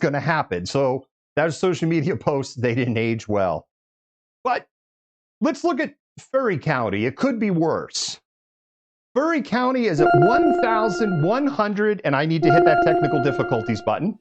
going to happen. So those social media posts, they didn't age well. But let's look at Ferry County. It could be worse. Ferry County is at 1,100, and I need to hit that technical difficulties button.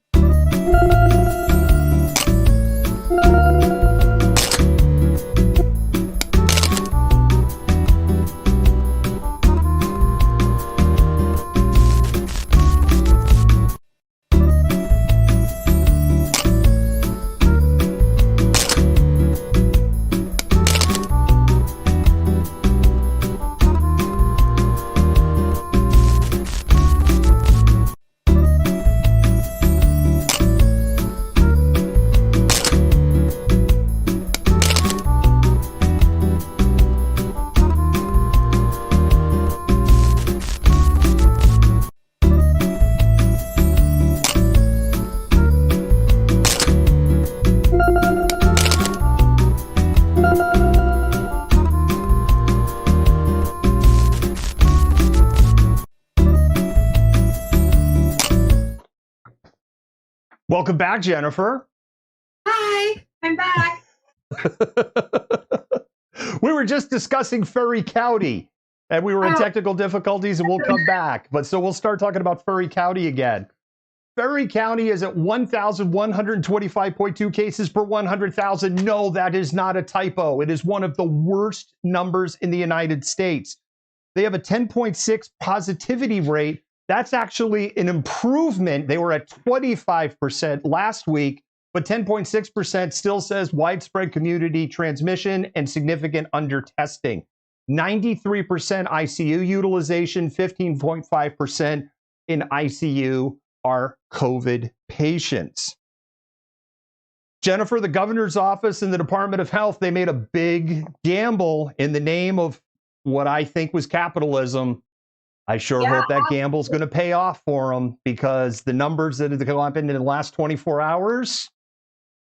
Welcome back, Jennifer. Hi, I'm back. We were just discussing Ferry County, and we were in technical difficulties, and we'll come back. But so we'll start talking about Ferry County again. Ferry County is at 1,125.2 cases per 100,000. No, that is not a typo. It is one of the worst numbers in the United States. They have a 10.6 positivity rate. That's actually an improvement. They were at 25% last week, but 10.6% still says widespread community transmission and significant undertesting. 93% ICU utilization, 15.5% in ICU are COVID patients. Jennifer, the governor's office and the Department of Health, they made a big gamble in the name of what I think was capitalism. I sure hope that gamble's going to pay off for them, because the numbers that have happened in the last 24 hours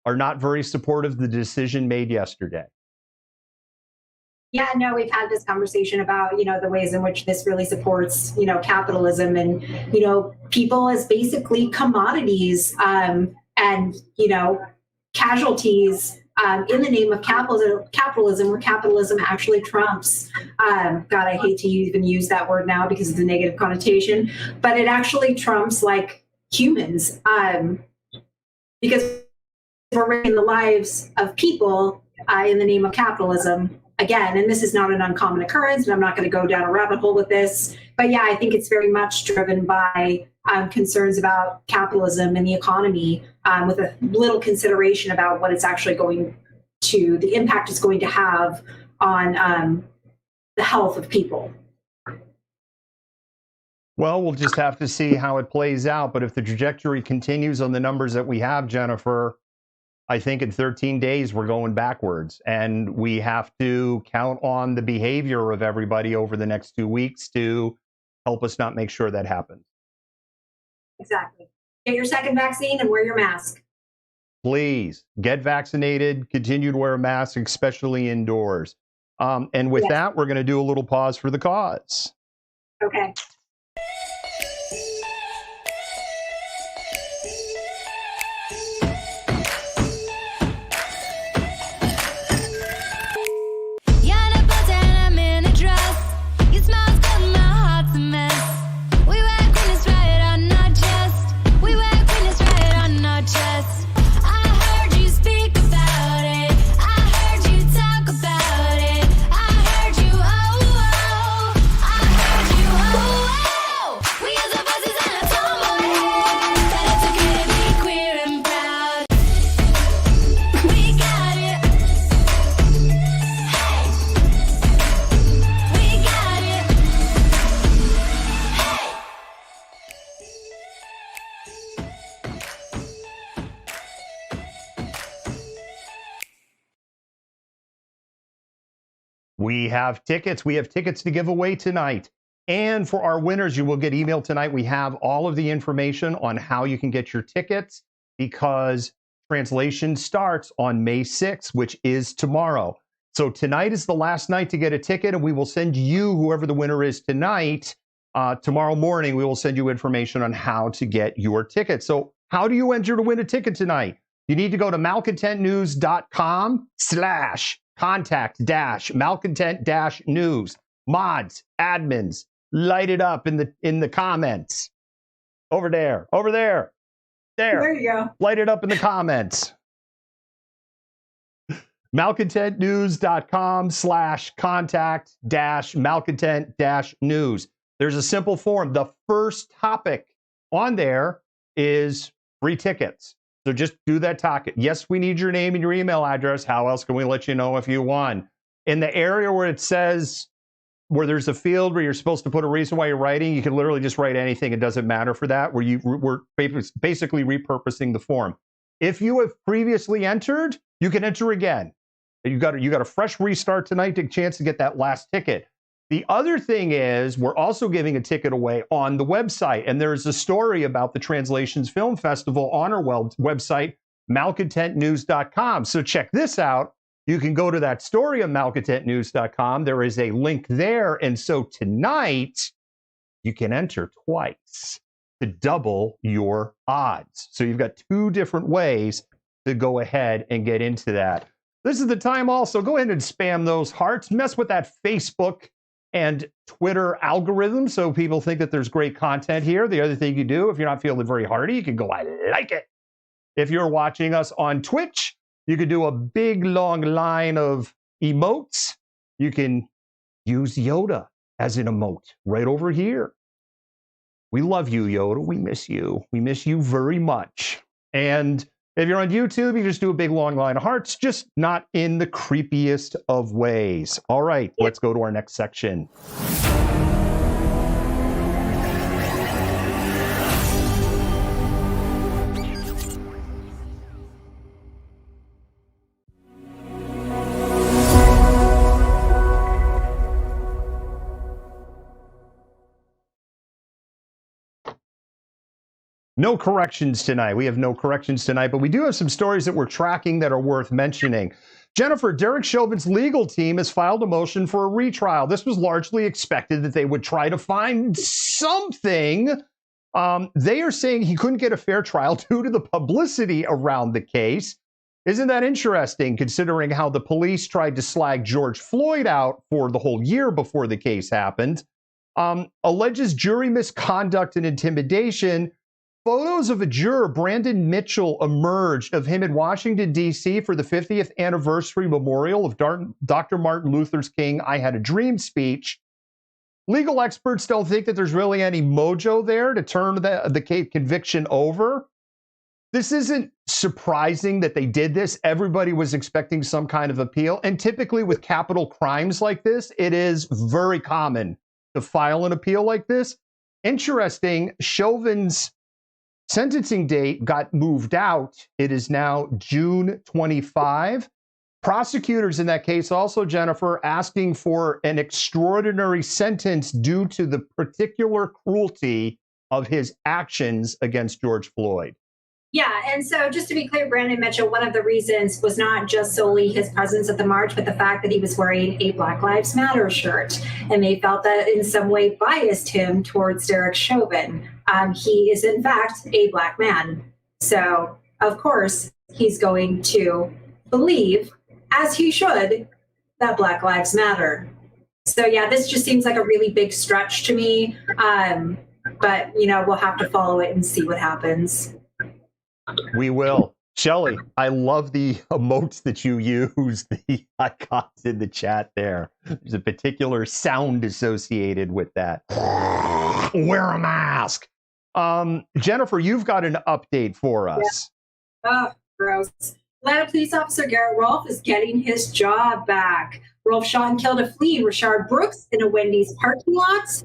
are not very supportive of the decision made yesterday. Yeah, no, we've had this conversation about, the ways in which this really supports, capitalism and, people as basically commodities and, casualties in the name of capitalism, where capitalism actually trumps. God, I hate to even use that word now because of the negative connotation, but it actually trumps like humans, because we're risking the lives of people in the name of capitalism. Again, and this is not an uncommon occurrence, and I'm not going to go down a rabbit hole with this, but yeah, I think it's very much driven by concerns about capitalism and the economy, with a little consideration about what it's actually the impact it's going to have on the health of people. Well, we'll just have to see how it plays out. But if the trajectory continues on the numbers that we have, Jennifer, I think in 13 days we're going backwards. And we have to count on the behavior of everybody over the next 2 weeks to help us not make sure that happens. Exactly. Get your second vaccine and wear your mask. Please get vaccinated, continue to wear a mask, especially indoors. And with that, we're going to do a little pause for the cause. Okay. We have tickets. We have tickets to give away tonight. And for our winners, you will get email tonight. We have all of the information on how you can get your tickets, because translation starts on May 6th, which is tomorrow. So tonight is the last night to get a ticket, and we will send you, whoever the winner is tonight, tomorrow morning, we will send you information on how to get your ticket. So How do you enter to win a ticket tonight? You need to go to malcontentnews.com/contact-malcontent-news. Mods, admins, light it up in the comments. Over there. There you go. Light it up in the comments. malcontentnews.com/contact-malcontent-news. There's a simple form. The first topic on there is free tickets. So just do that topic. Yes, we need your name and your email address. How else can we let you know if you won? In the area where it says, where there's a field where you're supposed to put a reason why you're writing, you can literally just write anything. It doesn't matter for that. We're basically repurposing the form. If you have previously entered, you can enter again. You got a fresh restart tonight to chance to get that last ticket. The other thing is we're also giving a ticket away on the website. And there's a story about the Translations Film Festival on our website, malcontentnews.com. So check this out. You can go to that story on malcontentnews.com. There is a link there. And so tonight, you can enter twice to double your odds. So you've got two different ways to go ahead and get into that. This is the time also. Go ahead and spam those hearts. Mess with that Facebook and Twitter algorithm so people think that there's great content here. The other thing you do, if you're not feeling very hearty, you can go, I like it. If you're watching us on Twitch, you can do a big, long line of emotes. You can use Yoda as an emote right over here. We love you, Yoda. We miss you. We miss you very much. And if you're on YouTube, you can just do a big, long line of hearts, just not in the creepiest of ways. All right, let's go to our next section. No corrections tonight. We have no corrections tonight, but we do have some stories that we're tracking that are worth mentioning. Jennifer, Derek Chauvin's legal team has filed a motion for a retrial. This was largely expected that they would try to find something. They are saying he couldn't get a fair trial due to the publicity around the case. Isn't that interesting, considering how the police tried to slag George Floyd out for the whole year before the case happened? Alleges jury misconduct and intimidation. Photos of a juror, Brandon Mitchell, emerged of him in Washington, D.C. for the 50th anniversary memorial of Dr. Martin Luther King I Had a Dream speech. Legal experts don't think that there's really any mojo there to turn the conviction over. This isn't surprising that they did this. Everybody was expecting some kind of appeal. And typically with capital crimes like this, it is very common to file an appeal like this. Interesting, Chauvin's sentencing date got moved out. It is now June 25. Prosecutors in that case also, Jennifer, asking for an extraordinary sentence due to the particular cruelty of his actions against George Floyd. Yeah, and so just to be clear, Brandon Mitchell, one of the reasons was not just solely his presence at the march, but the fact that he was wearing a Black Lives Matter shirt. And they felt that in some way biased him towards Derek Chauvin. He is, in fact, a Black man. So, of course, he's going to believe, as he should, that Black Lives Matter. So, yeah, this just seems like a really big stretch to me. But, you know, we'll have to follow it and see what happens. We will. Shelley, I love the emotes that you use, the icons in the chat there. There's a particular sound associated with that. Wear a mask. Jennifer, you've got an update for us. Yeah. Oh, gross. Atlanta police officer Garrett Rolfe is getting his job back. Rolfe shot and killed a fleeing Rashard Brooks in a Wendy's parking lot.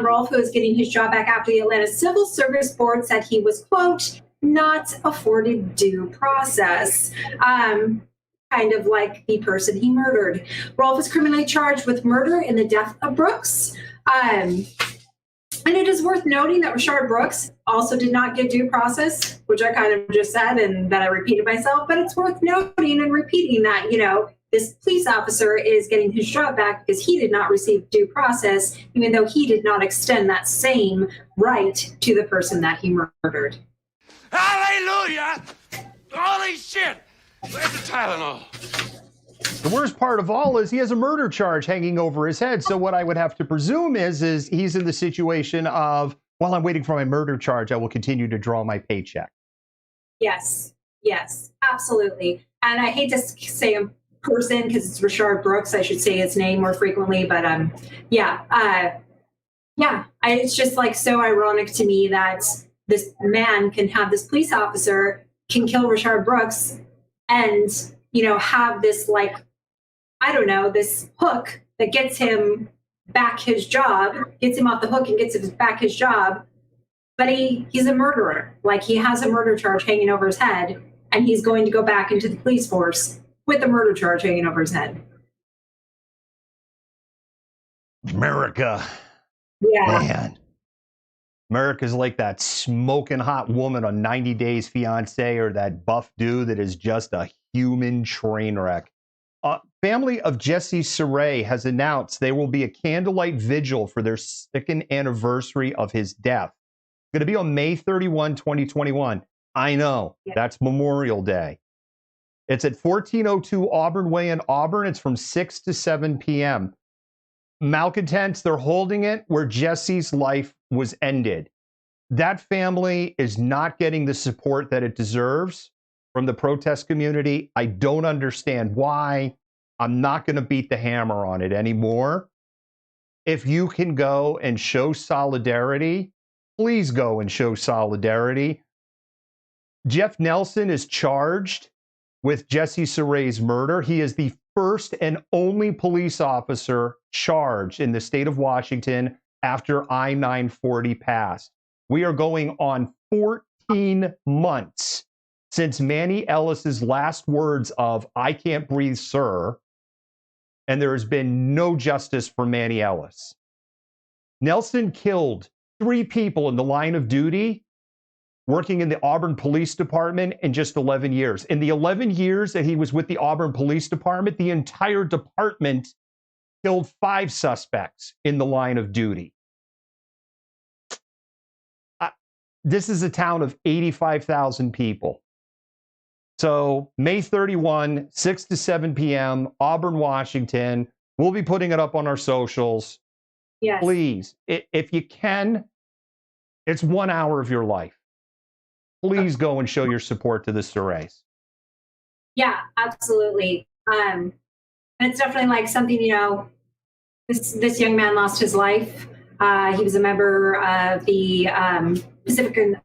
Rolfe, who is getting his job back after the Atlanta Civil Service Board said he was, quote, not afforded due process, kind of like the person he murdered. Rolfe is criminally charged with murder in the death of Brooks. And it is worth noting that Rashard Brooks also did not get due process, which I kind of just said and that I repeated myself, but it's worth noting and repeating that, you know, this police officer is getting his job back because he did not receive due process, even though he did not extend that same right to the person that he murdered. Hallelujah! Holy shit! Where's the Tylenol? The worst part of all is he has a murder charge hanging over his head. So what I would have to presume is he's in the situation of, while I'm waiting for my murder charge, I will continue to draw my paycheck. Yes, absolutely. And I hate to say a person because it's Rayshard Brooks. I should say his name more frequently, but it's just like so ironic to me that this man can have this police officer can kill Rayshard Brooks and, have this this hook that gets him back his job, gets him off the hook and gets him back his job. But he's a murderer. Like, he has a murder charge hanging over his head, and he's going to go back into the police force with a murder charge hanging over his head. America. Yeah. Man. America's like that smoking hot woman on 90 Days Fiancé, or that buff dude that is just a human train wreck. Family of Jesse Saray has announced there will be a candlelight vigil for their second anniversary of his death. It's going to be on May 31, 2021. I know, that's Memorial Day. It's at 1402 Auburn Way in Auburn. It's from 6 to 7 p.m. Malcontents, they're holding it where Jesse's life was ended. That family is not getting the support that it deserves from the protest community. I don't understand why. I'm not going to beat the hammer on it anymore. If you can go and show solidarity, please go and show solidarity. Jeff Nelson is charged with Jesse Saray's murder. He is the first and only police officer charged in the state of Washington after I-940 passed. We are going on 14 months since Manny Ellis's last words of, "I can't breathe, sir," and there has been no justice for Manny Ellis. Nelson killed 3 people in the line of duty working in the Auburn Police Department in just 11 years. In the 11 years that he was with the Auburn Police Department, the entire department killed 5 suspects in the line of duty. This is a town of 85,000 people. So May 31, 6 to 7 p.m., Auburn, Washington. We'll be putting it up on our socials. Yes. Please, if you can, it's 1 hour of your life. Please go and show your support to the Surays. Yeah, absolutely. And it's definitely like something, this young man lost his life. He was a member of the Asian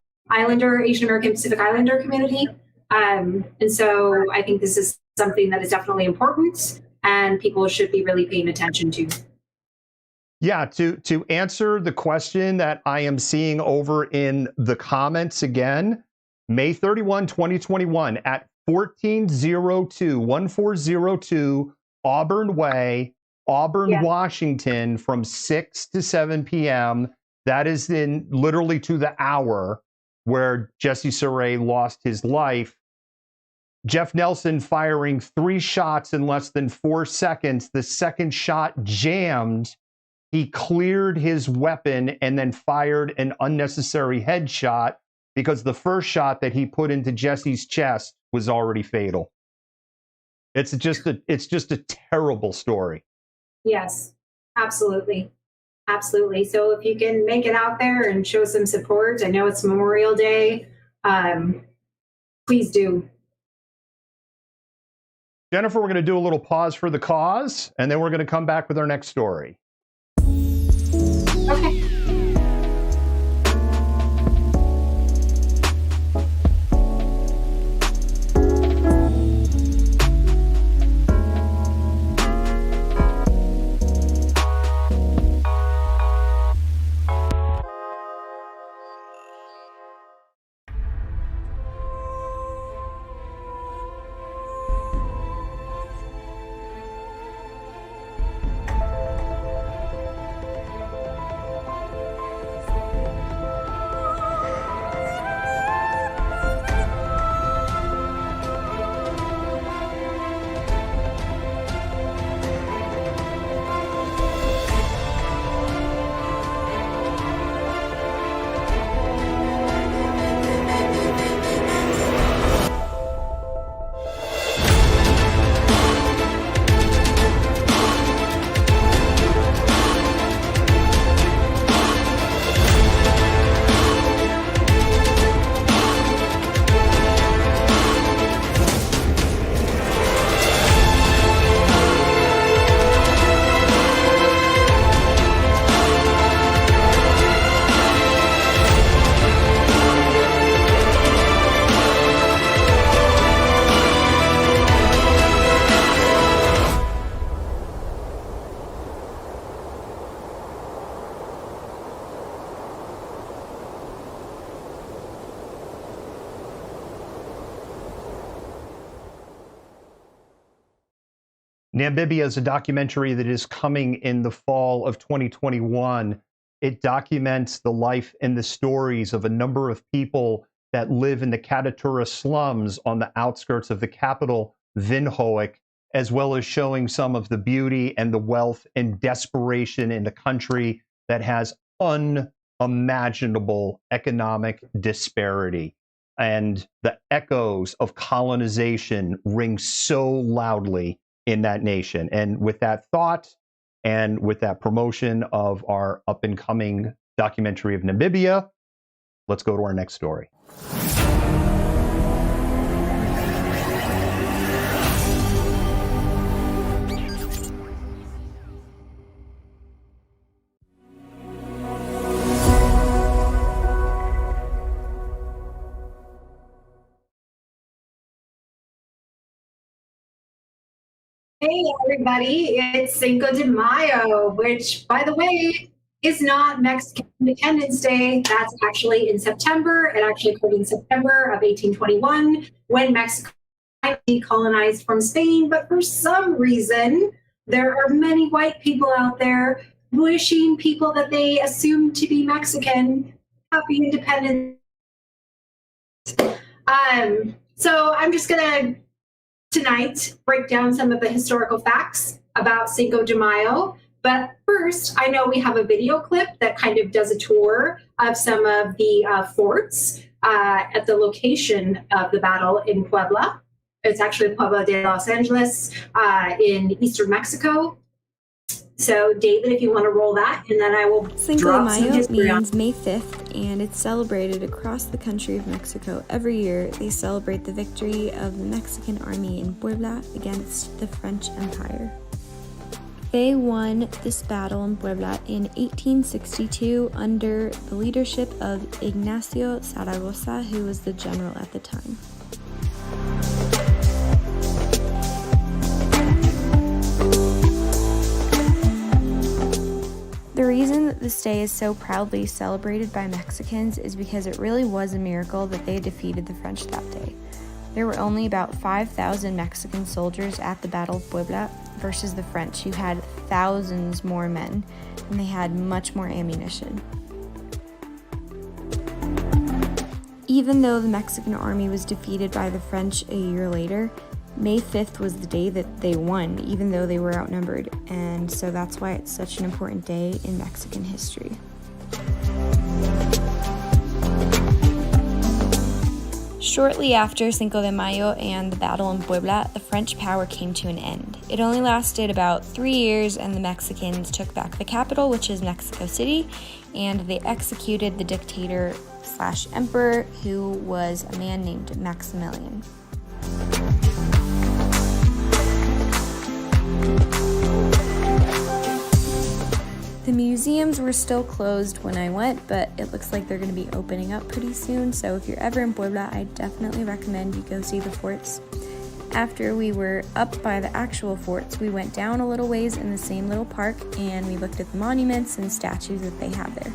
American Pacific Islander community. And so I think this is something that is definitely important and people should be really paying attention to. Yeah, to answer the question that I am seeing over in the comments again, May 31, 2021 at 1402 Auburn Way, Auburn, Washington, from 6 to 7 p.m. That is in literally to the hour where Jesse Saray lost his life. Jeff Nelson firing 3 shots in less than 4 seconds. The second shot jammed. He cleared his weapon and then fired an unnecessary headshot because the first shot that he put into Jesse's chest was already fatal. It's just a terrible story. Yes, absolutely. Absolutely. So if you can make it out there and show some support, I know it's Memorial Day. Please do. Jennifer, we're going to do a little pause for the cause, and then we're going to come back with our next story. Okay. Namibia is a documentary that is coming in the fall of 2021. It documents the life and the stories of a number of people that live in the Katatura slums on the outskirts of the capital, Windhoek, as well as showing some of the beauty and the wealth and desperation in a country that has unimaginable economic disparity. And the echoes of colonization ring so loudly in that nation. And with that thought, and with that promotion of our up and coming documentary of Namibia, let's go to our next story. Hey everybody, it's Cinco de Mayo, which, by the way, is not Mexican Independence Day. That's actually in September. It actually occurred in September of 1821 when Mexico decolonized from Spain. But for some reason, there are many white people out there wishing people that they assume to be Mexican happy independence. So I'm just gonna tonight break down some of the historical facts about Cinco de Mayo. But first, I know we have a video clip that kind of does a tour of some of the forts at the location of the battle in Puebla. It's actually Puebla de Los Angeles in eastern Mexico. So, David, if you want to roll that, and then I will Cinco de Mayo means May 5th, and it's celebrated across the country of Mexico. Every year, they celebrate the victory of the Mexican army in Puebla against the French Empire. They won this battle in Puebla in 1862 under the leadership of Ignacio Zaragoza, who was the general at the time. The reason that this day is so proudly celebrated by Mexicans is because it really was a miracle that they defeated the French that day. There were only about 5,000 Mexican soldiers at the Battle of Puebla versus the French, who had thousands more men, and they had much more ammunition. Even though the Mexican army was defeated by the French a year later, May 5th was the day that they won, even though they were outnumbered, and so that's why it's such an important day in Mexican history. Shortly after Cinco de Mayo and the battle in Puebla, the French power came to an end. It only lasted about 3 years, and the Mexicans took back the capital, which is Mexico City, and they executed the dictator/emperor, who was a man named Maximilian. The museums were still closed when I went, but it looks like they're going to be opening up pretty soon, so if you're ever in Puebla, I definitely recommend you go see the forts. After we were up by the actual forts, we went down a little ways in the same little park, and we looked at the monuments and statues that they have there.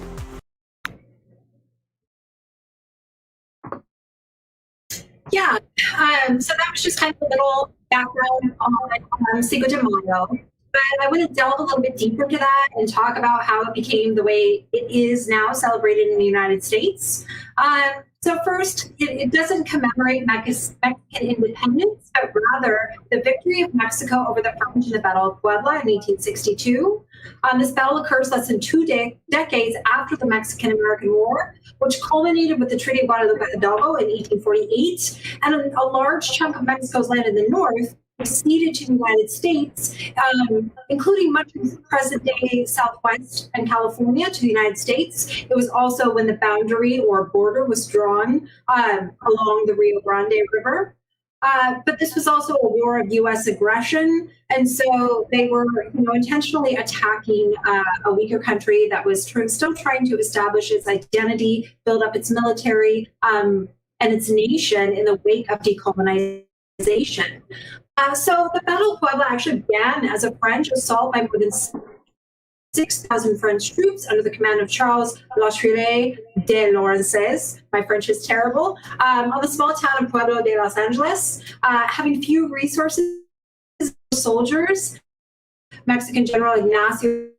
Yeah, so that was just kind of a little background on Cinco de Mayo. But I want to delve a little bit deeper into that and talk about how it became the way it is now celebrated in the United States. So first, it doesn't commemorate Mexican independence, but rather the victory of Mexico over the French in the Battle of Puebla in 1862. This battle occurs less than 2 decades after the Mexican-American War, which culminated with the Treaty of Guadalupe Hidalgo in 1848, and a large chunk of Mexico's land in the north was ceded to the United States, including much of present-day Southwest and California to the United States. It was also when the boundary or border was drawn along the Rio Grande River. But this was also a war of U.S. aggression, and so they were, intentionally attacking a weaker country that was still trying to establish its identity, build up its military and its nation in the wake of decolonization. So the Battle of Puebla actually began as a French assault by more than 6,000 French troops under the command of Charles Latreille de Lorenzes. My French is terrible. On the small town of Pueblo de Los Angeles, having few resources, soldiers, Mexican General Ignacio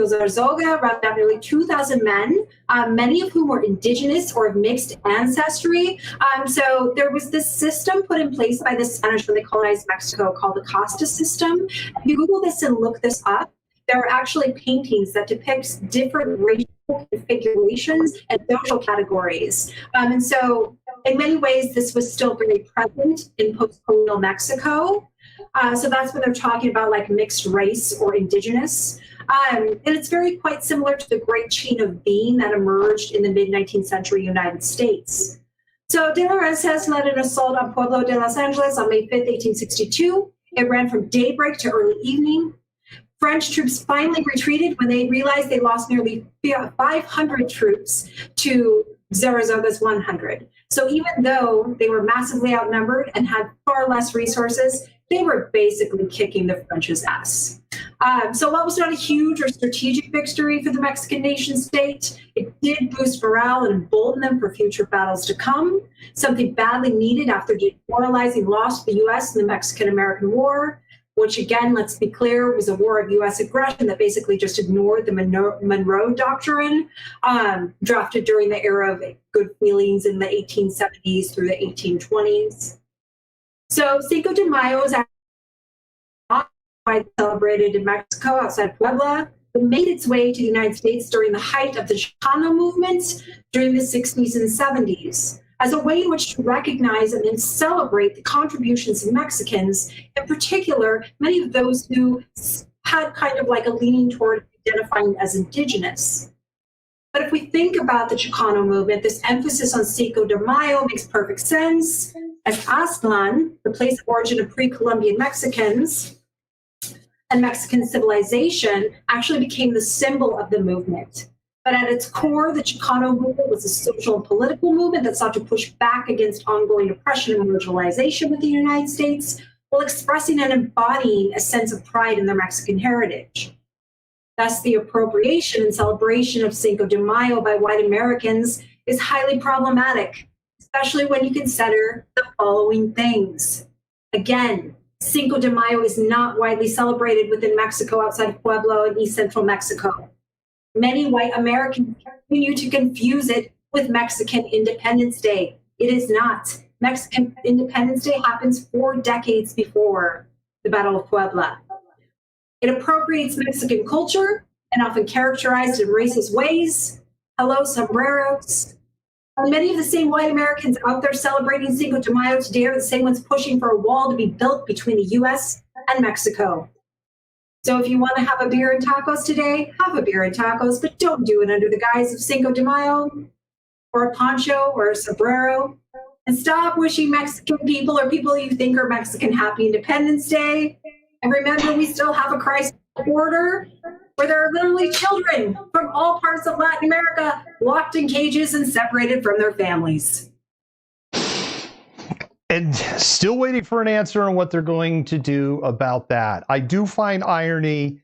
Zarzoga rounded up nearly 2,000 men, many of whom were indigenous or of mixed ancestry. So there was this system put in place by the Spanish when they colonized Mexico called the Costa system. If you Google this and look this up, there are actually paintings that depict different racial configurations and social categories. And so in many ways, this was still very present in post-colonial Mexico. So that's when they're talking about like mixed race or indigenous. And it's very quite similar to the Great Chain of Being that emerged in the mid-19th century United States. So De Laurentiis led an assault on Pueblo de Los Angeles on May 5th, 1862. It ran from daybreak to early evening. French troops finally retreated when they realized they lost nearly 500 troops to Zaragoza's 100. So even though they were massively outnumbered and had far less resources, they were basically kicking the French's ass. So while it was not a huge or strategic victory for the Mexican nation state, it did boost morale and embolden them for future battles to come, something badly needed after demoralizing loss to the U.S. in the Mexican-American War, which again, let's be clear, was a war of U.S. aggression that basically just ignored the Monroe Doctrine, drafted during the era of good feelings in the 1870s through the 1820s. So Cinco de Mayo is widely celebrated in Mexico outside Puebla. It made its way to the United States during the height of the Chicano movement during the 60s and 70s, as a way in which to recognize and then celebrate the contributions of Mexicans, in particular, many of those who had kind of like a leaning toward identifying as indigenous. But if we think about the Chicano movement, this emphasis on Cinco de Mayo makes perfect sense, as Aztlan, the place of origin of pre-Columbian Mexicans, and Mexican civilization actually became the symbol of the movement. But at its core, the Chicano movement was a social and political movement that sought to push back against ongoing oppression and marginalization within the United States, while expressing and embodying a sense of pride in their Mexican heritage. Thus, the appropriation and celebration of Cinco de Mayo by white Americans is highly problematic, especially when you consider the following things. Again, Cinco de Mayo is not widely celebrated within Mexico outside of Pueblo and East Central Mexico. Many white Americans continue to confuse it with Mexican Independence Day. It is not. Mexican Independence Day happens 4 decades before the Battle of Puebla. It appropriates Mexican culture and often characterized in racist ways. Hello, sombreros. And many of the same white Americans out there celebrating Cinco de Mayo today are the same ones pushing for a wall to be built between the U.S. and Mexico. So if you want to have a beer and tacos today, have a beer and tacos, but don't do it under the guise of Cinco de Mayo or a poncho or a sombrero. And stop wishing Mexican people or people you think are Mexican Happy Independence Day. And remember, we still have a crisis at the border where there are literally children from all parts of Latin America locked in cages and separated from their families. And still waiting for an answer on what they're going to do about that. I do find irony.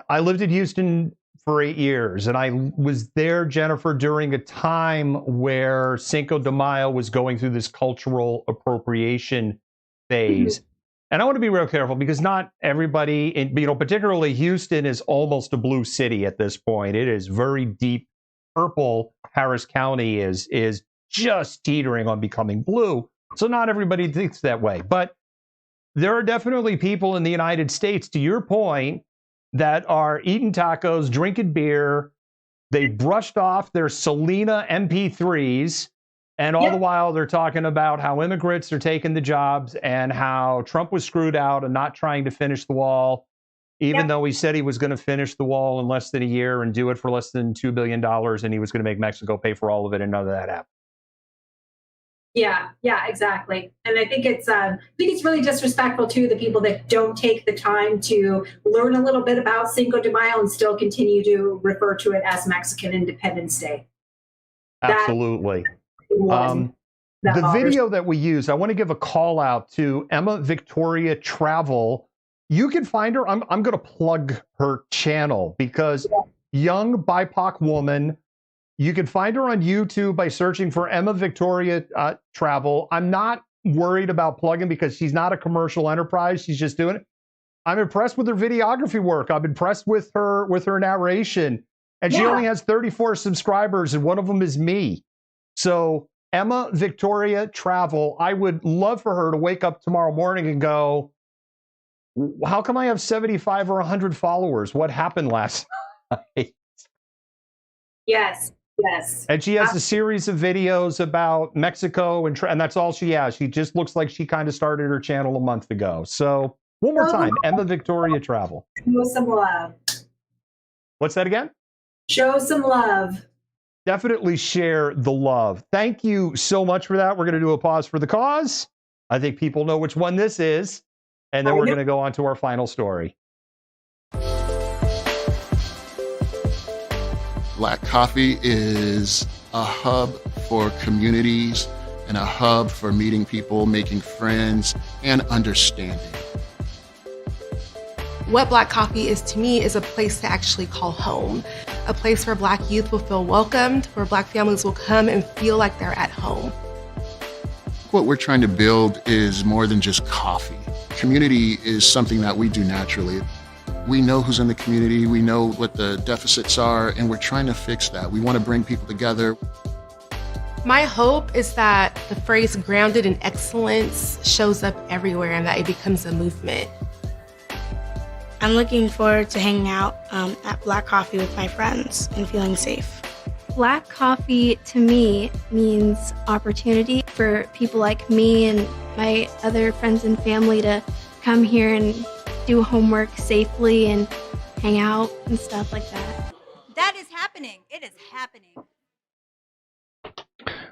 I lived in Houston for 8 years, and I was there, Jennifer, during a time where Cinco de Mayo was going through this cultural appropriation phase. Mm-hmm. And I want to be real careful because not everybody, particularly Houston is almost a blue city at this point. It is very deep purple. Harris County is just teetering on becoming blue. So not everybody thinks that way. But there are definitely people in the United States, to your point, that are eating tacos, drinking beer. They brushed off their Selena MP3s. And all the while, they're talking about how immigrants are taking the jobs and how Trump was screwed out and not trying to finish the wall, even though he said he was going to finish the wall in less than a year and do it for less than $2 billion. And he was going to make Mexico pay for all of it. And none of that happened. Yeah, exactly. And I think it's really disrespectful to the people that don't take the time to learn a little bit about Cinco de Mayo and still continue to refer to it as Mexican Independence Day. Absolutely. The video that we use, I want to give a call out to Emma Victoria Travel. You can find her. I'm going to plug her channel because young BIPOC woman. You can find her on YouTube by searching for Emma Victoria Travel. I'm not worried about plugging because she's not a commercial enterprise. She's just doing it. I'm impressed with her videography work. I'm impressed with her narration. And she only has 34 subscribers, and one of them is me. So Emma Victoria Travel, I would love for her to wake up tomorrow morning and go, how come I have 75 or 100 followers? What happened last night? Yes. Yes. And she has a series of videos about Mexico, and that's all she has. She just looks like she kind of started her channel a month ago. So one more time, Emma Victoria Travel. Show some love. What's that again? Show some love. Definitely share the love. Thank you so much for that. We're going to do a pause for the cause. I think people know which one this is. And then we're going to go on to our final story. Black Coffee is a hub for communities and a hub for meeting people, making friends, and understanding. What Black Coffee is to me is a place to actually call home, a place where Black youth will feel welcomed, where Black families will come and feel like they're at home. What we're trying to build is more than just coffee. Community is something that we do naturally. We know who's in the community, we know what the deficits are, and we're trying to fix that. We want to bring people together. My hope is that the phrase grounded in excellence shows up everywhere and that it becomes a movement. I'm looking forward to hanging out at Black Coffee with my friends and feeling safe. Black Coffee to me means opportunity for people like me and my other friends and family to come here and do homework safely and hang out and stuff like that. That is happening. It is happening.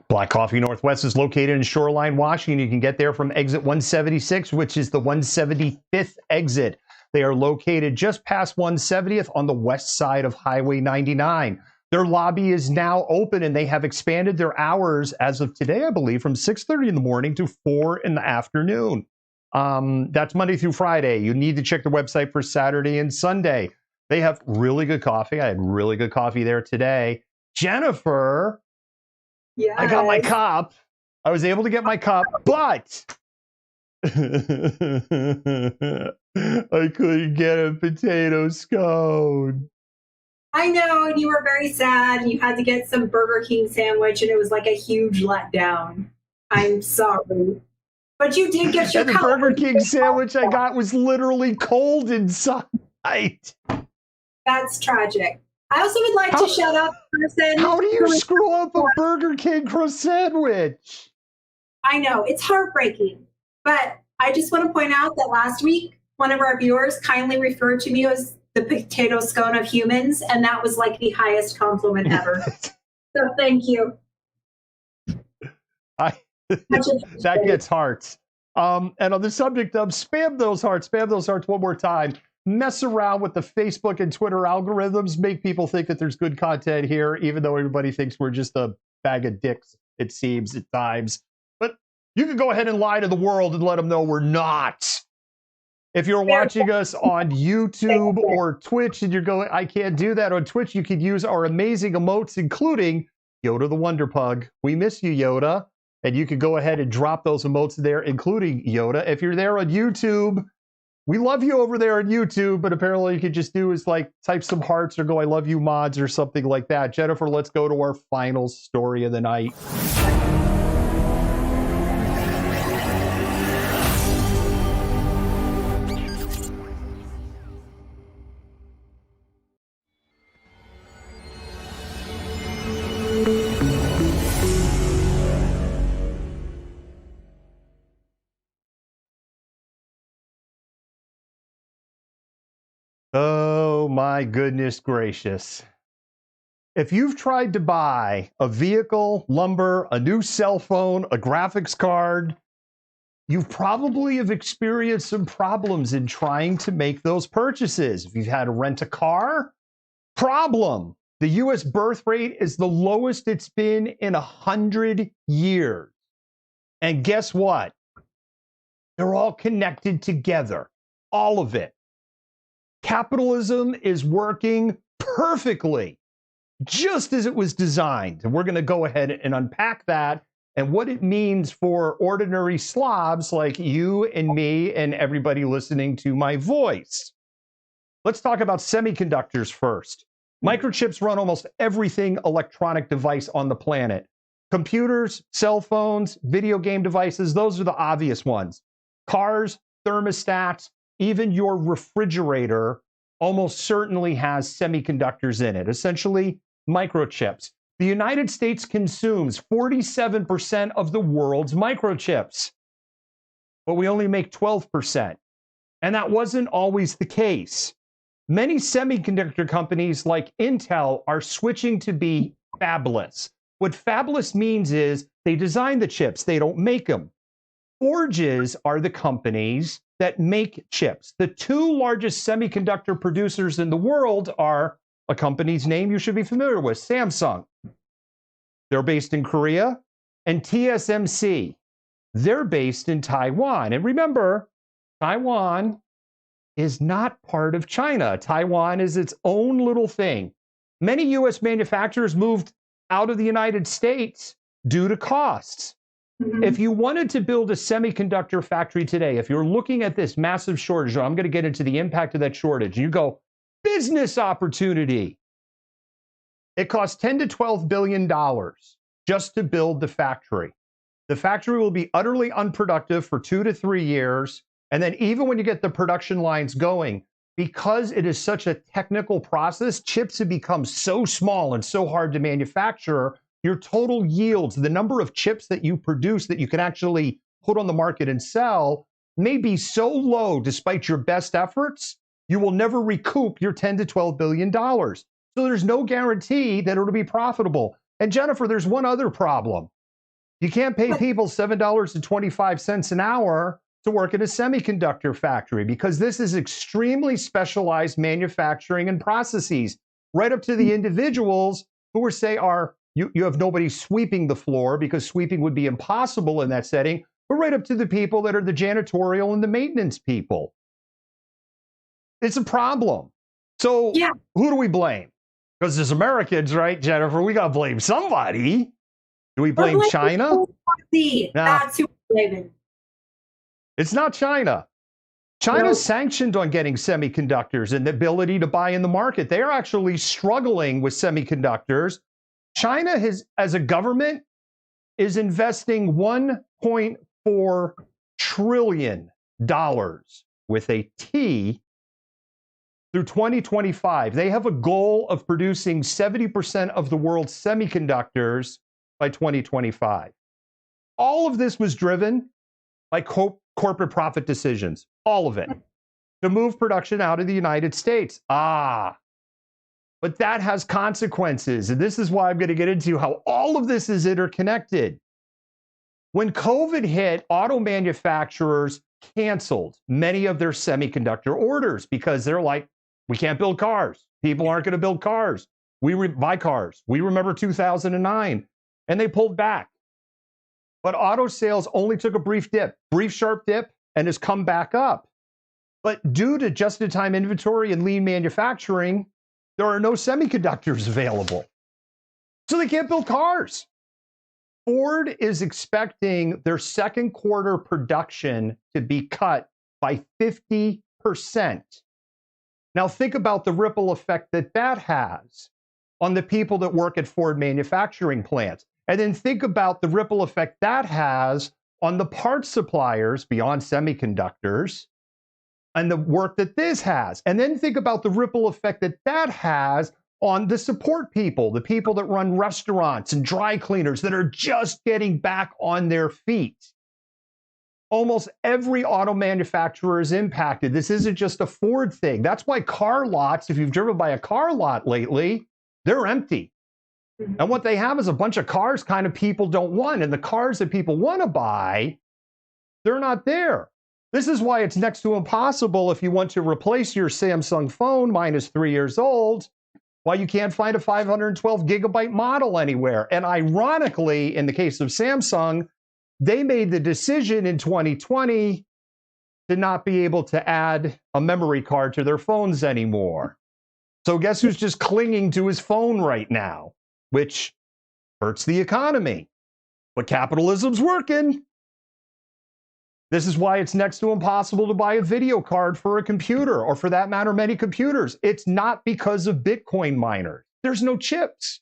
Black Coffee Northwest is located in Shoreline, Washington. You can get there from exit 176, which is the 175th exit. They are located just past 170th on the west side of Highway 99. Their lobby is now open, and they have expanded their hours as of today, I believe, from 6:30 in the morning to 4 in the afternoon. That's Monday through Friday. You need to check the website for Saturday and Sunday. They have really good coffee. I had really good coffee there today. Jennifer, I got my cup. I was able to get my cup, but I couldn't get a potato scone. I know, and you were very sad, and you had to get some Burger King sandwich, and it was like a huge letdown. I'm sorry. But you did get your And the Burger King sandwich I got was literally cold inside. That's tragic. I also would like to shout out the person. How do you screw up a Burger King crust sandwich? I know, it's heartbreaking. But I just want to point out that last week, one of our viewers kindly referred to me as the potato scone of humans, and that was like the highest compliment ever. So thank you. That gets hearts. And on the subject of spam those hearts one more time. Mess around with the Facebook and Twitter algorithms, make people think that there's good content here, even though everybody thinks we're just a bag of dicks, it seems at times. But you can go ahead and lie to the world and let them know we're not. If you're watching us on YouTube or Twitch and you're going, I can't do that on Twitch, you can use our amazing emotes, including Yoda the Wonder Pug. We miss you, Yoda. And you can go ahead and drop those emotes there, including Yoda. If you're there on YouTube, we love you over there on YouTube, but apparently you could just do is like type some hearts or go, I love you mods or something like that. Jennifer, let's go to our final story of the night. Oh my goodness gracious. If you've tried to buy a vehicle, lumber, a new cell phone, a graphics card, you probably have experienced some problems in trying to make those purchases. If you've had to rent a car, problem. The US birth rate is the lowest it's been in 100 years. And guess what? They're all connected together. All of it. Capitalism is working perfectly, just as it was designed. And we're going to go ahead and unpack that and what it means for ordinary slobs like you and me and everybody listening to my voice. Let's talk about semiconductors first. Microchips run almost everything electronic device on the planet. Computers, cell phones, video game devices, those are the obvious ones. Cars, thermostats, even your refrigerator almost certainly has semiconductors in it, essentially microchips. The United States consumes 47% of the world's microchips, but we only make 12%. And that wasn't always the case. Many semiconductor companies like Intel are switching to be fabless. What fabless means is they design the chips, they don't make them. Forges are the companies that make chips. The two largest semiconductor producers in the world are a company's name you should be familiar with, Samsung. They're based in Korea. And TSMC, they're based in Taiwan. And remember, Taiwan is not part of China. Taiwan is its own little thing. Many US manufacturers moved out of the United States due to costs. If you wanted to build a semiconductor factory today, if you're looking at this massive shortage, I'm going to get into the impact of that shortage, you go, business opportunity. It costs $10 to $12 billion just to build the factory. The factory will be utterly unproductive for 2 to 3 years. And then even when you get the production lines going, because it is such a technical process, chips have become so small and so hard to manufacture, your total yields, the number of chips that you produce that you can actually put on the market and sell, may be so low despite your best efforts, you will never recoup your $10 to $12 billion. So there's no guarantee that it'll be profitable. And Jennifer, there's one other problem. You can't pay people $7.25 an hour to work in a semiconductor factory because this is extremely specialized manufacturing and processes, right up to the individuals who are, say, you have nobody sweeping the floor because sweeping would be impossible in that setting, but right up to the people that are the janitorial and the maintenance people. It's a problem. So who do we blame? Because as Americans, right, Jennifer, we got to blame somebody. Do we blame China? That's who we're blaming. It's not China. China's sanctioned on getting semiconductors and the ability to buy in the market. They are actually struggling with semiconductors. China has, as a government, is investing $1.4 trillion with a T through 2025. They have a goal of producing 70% of the world's semiconductors by 2025. All of this was driven by corporate profit decisions, all of it, to move production out of the United States. But that has consequences. And this is why I'm going to get into how all of this is interconnected. When COVID hit, auto manufacturers canceled many of their semiconductor orders because they're like, we can't build cars. People aren't going to build cars. Buy cars. We remember 2009. And they pulled back. But auto sales only took a brief sharp dip, and has come back up. But due to just-in-time inventory and lean manufacturing, there are no semiconductors available. So they can't build cars. Ford is expecting their second quarter production to be cut by 50%. Now think about the ripple effect that has on the people that work at Ford manufacturing plants. And then think about the ripple effect that has on the parts suppliers beyond semiconductors and the work that this has. And then think about the ripple effect that has on the support people, the people that run restaurants and dry cleaners that are just getting back on their feet. Almost every auto manufacturer is impacted. This isn't just a Ford thing. That's why car lots, if you've driven by a car lot lately, they're empty. And what they have is a bunch of cars kind of people don't want. And the cars that people want to buy, they're not there. This is why it's next to impossible if you want to replace your Samsung phone, mine is 3 years old, why you can't find a 512 gigabyte model anywhere. And ironically, in the case of Samsung, they made the decision in 2020 to not be able to add a memory card to their phones anymore. So guess who's just clinging to his phone right now? Which hurts the economy. But capitalism's working. This is why it's next to impossible to buy a video card for a computer, or for that matter, many computers. It's not because of Bitcoin miners. There's no chips.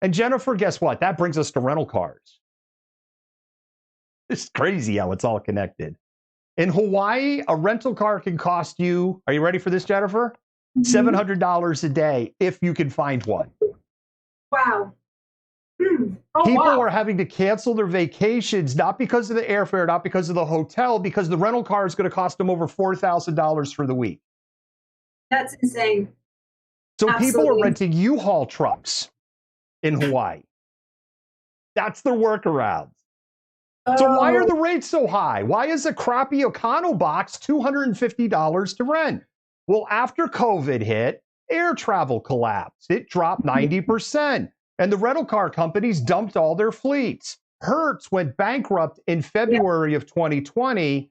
And Jennifer, guess what? That brings us to rental cars. It's crazy how it's all connected. In Hawaii, a rental car can cost you, are you ready for this, Jennifer? $700 a day if you can find one. Wow. Oh, People wow. are having to cancel their vacations, not because of the airfare, not because of the hotel, because the rental car is going to cost them over $4,000 for the week. That's insane. So people are Absolutely. renting U-Haul trucks in Hawaii. That's their workaround. So why are the rates so high? Why is a crappy Econo box $250 to rent? Well, after COVID hit, air travel collapsed. It dropped 90%. And the rental car companies dumped all their fleets. Hertz went bankrupt in February of 2020.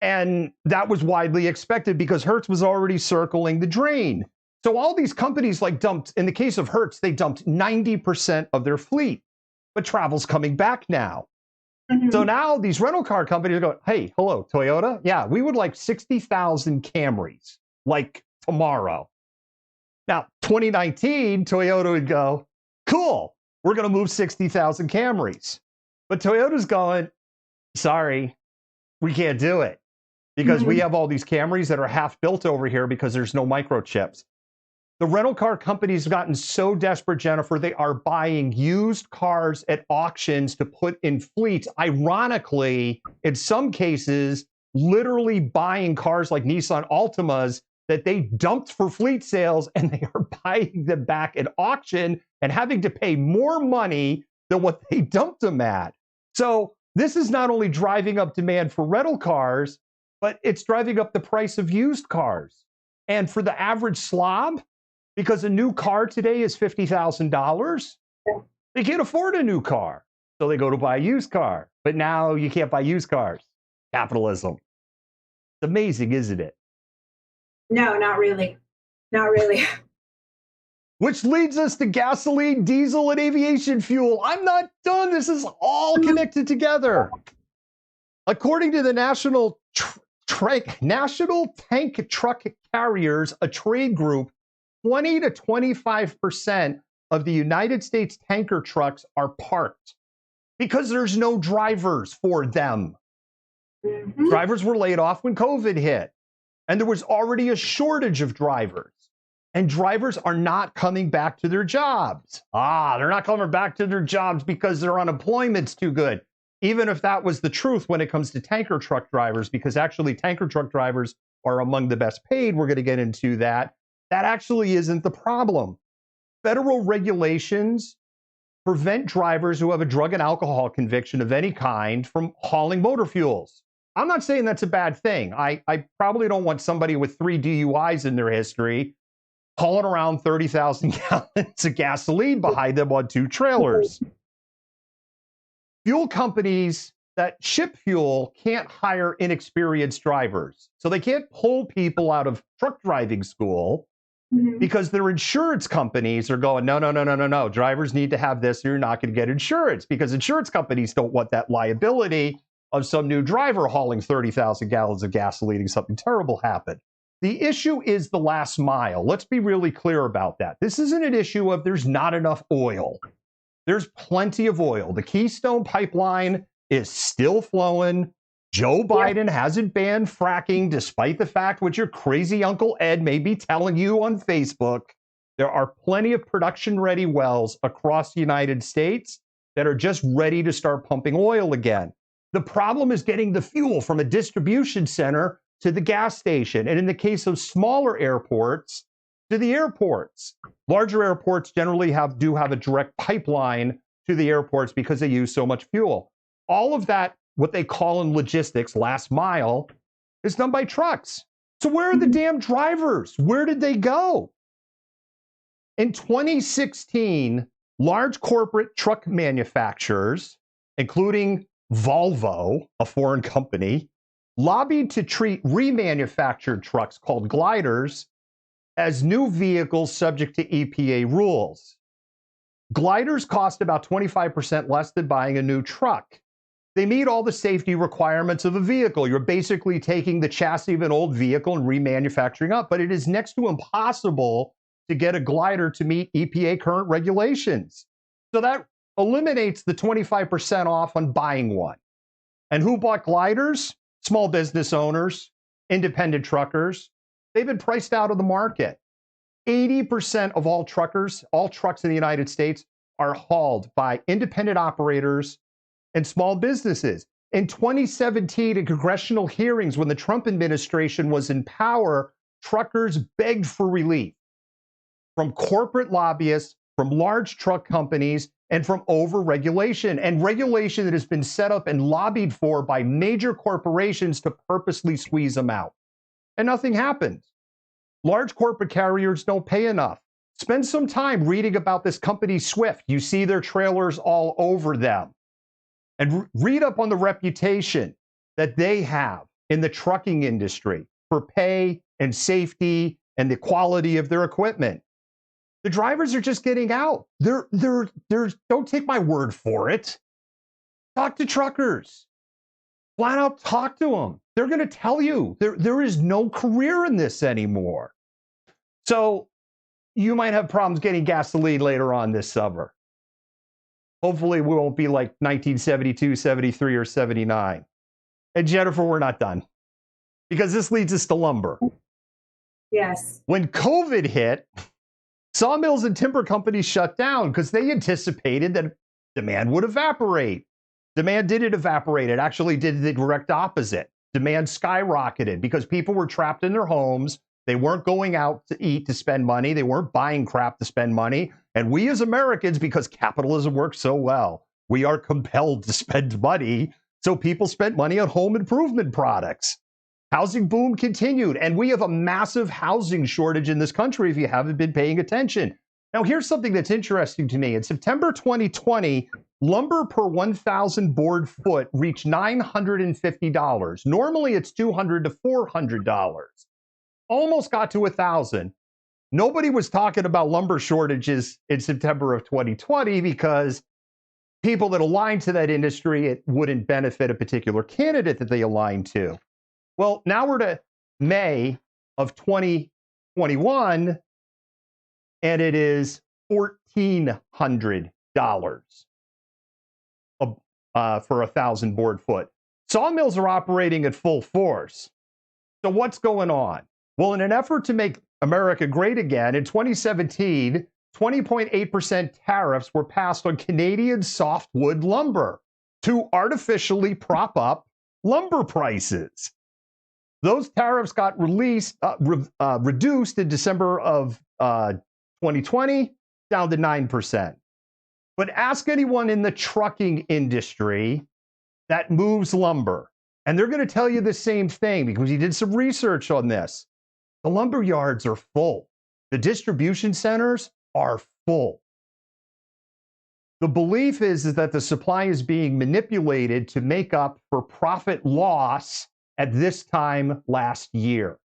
And that was widely expected because Hertz was already circling the drain. So all these companies dumped, in the case of Hertz, they dumped 90% of their fleet. But travel's coming back now. So now these rental car companies are going, hey, hello, Toyota. Yeah, we would like 60,000 Camrys, like tomorrow. Now, 2019, Toyota would go, cool, we're going to move 60,000 Camrys. But Toyota's going, sorry, we can't do it because we have all these Camrys that are half built over here because there's no microchips. The rental car companies have gotten so desperate, Jennifer, they are buying used cars at auctions to put in fleets. Ironically, in some cases, literally buying cars like Nissan Altimas that they dumped for fleet sales, and they are buying them back at auction and having to pay more money than what they dumped them at. So this is not only driving up demand for rental cars, but it's driving up the price of used cars. And for the average slob, because a new car today is $50,000, they can't afford a new car. So they go to buy a used car. But now you can't buy used cars. Capitalism. It's amazing, isn't it? No, not really. Not really. Which leads us to gasoline, diesel, and aviation fuel. I'm not done. This is all connected together. According to the National Tank Truck Carriers, a trade group, 20 to 25% of the United States tanker trucks are parked because there's no drivers for them. Drivers were laid off when COVID hit, and there was already a shortage of drivers. And drivers are not coming back to their jobs. They're not coming back to their jobs because their unemployment's too good. Even if that was the truth when it comes to tanker truck drivers, because actually tanker truck drivers are among the best paid. We're going to get into that. That actually isn't the problem. Federal regulations prevent drivers who have a drug and alcohol conviction of any kind from hauling motor fuels. I'm not saying that's a bad thing. I probably don't want somebody with 3 DUIs in their history hauling around 30,000 gallons of gasoline behind them on 2 trailers. Fuel companies that ship fuel can't hire inexperienced drivers. So they can't pull people out of truck driving school because their insurance companies are going, no. Drivers need to have this, or you're not going to get insurance, because insurance companies don't want that liability of some new driver hauling 30,000 gallons of gasoline and something terrible happened. The issue is the last mile. Let's be really clear about that. This isn't an issue of there's not enough oil. There's plenty of oil. The Keystone Pipeline is still flowing. Joe Biden hasn't banned fracking, despite the fact what your crazy Uncle Ed may be telling you on Facebook. There are plenty of production-ready wells across the United States that are just ready to start pumping oil again. The problem is getting the fuel from a distribution center to the gas station. And in the case of smaller airports, to the airports. Larger airports generally do have a direct pipeline to the airports because they use so much fuel. All of that, what they call in logistics, last mile, is done by trucks. So where are the damn drivers? Where did they go? In 2016, large corporate truck manufacturers, including Volvo, a foreign company, lobbied to treat remanufactured trucks called gliders as new vehicles subject to EPA rules. Gliders cost about 25% less than buying a new truck. They meet all the safety requirements of a vehicle. You're basically taking the chassis of an old vehicle and remanufacturing up, but it is next to impossible to get a glider to meet EPA current regulations. So that eliminates the 25% off on buying one. And who bought gliders? Small business owners, independent truckers. They've been priced out of the market. 80% of all trucks in the United States are hauled by independent operators and small businesses. In 2017, in congressional hearings, when the Trump administration was in power, truckers begged for relief from corporate lobbyists, from large truck companies, and from over-regulation, and regulation that has been set up and lobbied for by major corporations to purposely squeeze them out. And nothing happens. Large corporate carriers don't pay enough. Spend some time reading about this company, Swift. You see their trailers all over them. And read up on the reputation that they have in the trucking industry for pay and safety and the quality of their equipment. The drivers are just getting out. Don't take my word for it. Talk to truckers. Flat out talk to them. They're going to tell you there is no career in this anymore. So you might have problems getting gasoline later on this summer. Hopefully we won't be like 1972, 73, or 79. And Jennifer, we're not done. Because this leads us to lumber. Yes. When COVID hit, sawmills and timber companies shut down because they anticipated that demand would evaporate. Demand didn't evaporate. It actually did the direct opposite. Demand skyrocketed because people were trapped in their homes. They weren't going out to eat to spend money. They weren't buying crap to spend money. And we as Americans, because capitalism works so well, we are compelled to spend money. So people spent money on home improvement products. Housing boom continued. And we have a massive housing shortage in this country if you haven't been paying attention. Now, here's something that's interesting to me. In September 2020, lumber per 1,000 board foot reached $950. Normally, it's $200 to $400. Almost got to 1,000. Nobody was talking about lumber shortages in September of 2020 because people that align to that industry, it wouldn't benefit a particular candidate that they align to. Well, now we're to May of 2021, and it is $1,400 for 1,000 board foot. Sawmills are operating at full force. So what's going on? Well, in an effort to make America great again, in 2017, 20.8% tariffs were passed on Canadian softwood lumber to artificially prop up lumber prices. Those tariffs got reduced in December of 2020 down to 9%. But ask anyone in the trucking industry that moves lumber, and they're going to tell you the same thing because he did some research on this. The lumber yards are full. The distribution centers are full. The belief is that the supply is being manipulated to make up for profit loss at this time last year.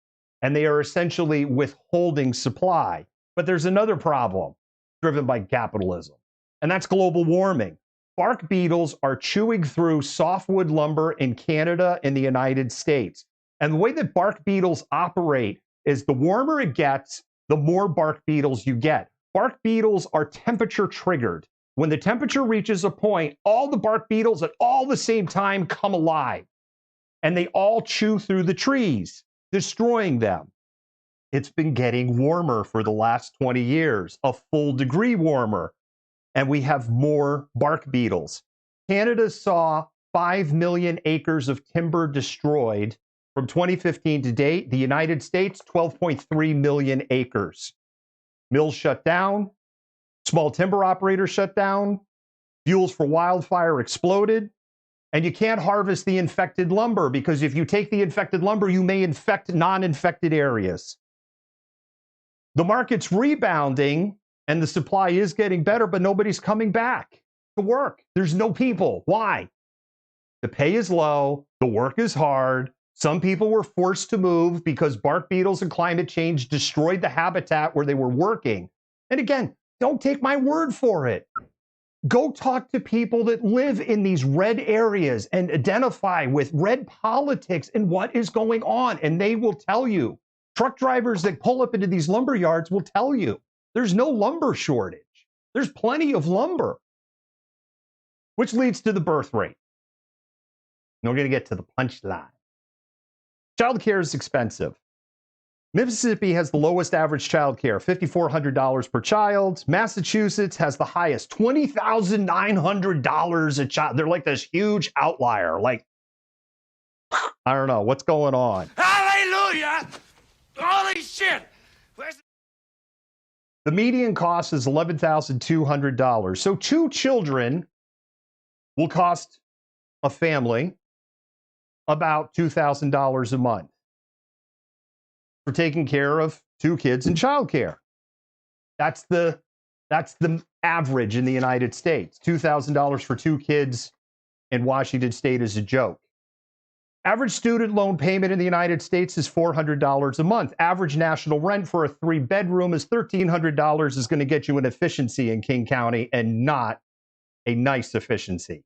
And they are essentially withholding supply. But there's another problem driven by capitalism, and that's global warming. Bark beetles are chewing through softwood lumber in Canada and the United States. And the way that bark beetles operate is the warmer it gets, the more bark beetles you get. Bark beetles are temperature triggered. When the temperature reaches a point, all the bark beetles at all the same time come alive. And they all chew through the trees, destroying them. It's been getting warmer for the last 20 years, a full degree warmer. And we have more bark beetles. Canada saw 5 million acres of timber destroyed from 2015 to date. The United States, 12.3 million acres. Mills shut down. Small timber operators shut down. Fuels for wildfire exploded. And you can't harvest the infected lumber because if you take the infected lumber, you may infect non-infected areas. The market's rebounding and the supply is getting better, but nobody's coming back to work. There's no people. Why? The pay is low. The work is hard. Some people were forced to move because bark beetles and climate change destroyed the habitat where they were working. And again, Don't take my word for it. Go talk to people that live in these red areas and identify with red politics and what is going on. And they will tell you. Truck drivers that pull up into these lumber yards will tell you there's no lumber shortage. There's plenty of lumber, which leads to the birth rate. And we're going to get to the punchline. Childcare is expensive. Mississippi has the lowest average childcare, $5,400 per child. Massachusetts has the highest, $20,900 a child. They're like this huge outlier. Like, I don't know what's going on. Hallelujah! Holy shit! The median cost is $11,200. So 2 children will cost a family about $2,000 a month for taking care of 2 kids in childcare. That's the average in the United States. $2,000 for 2 kids in Washington State is a joke. Average student loan payment in the United States is $400 a month. Average national rent for a 3-bedroom is $1,300, is going to get you an efficiency in King County and not a nice efficiency.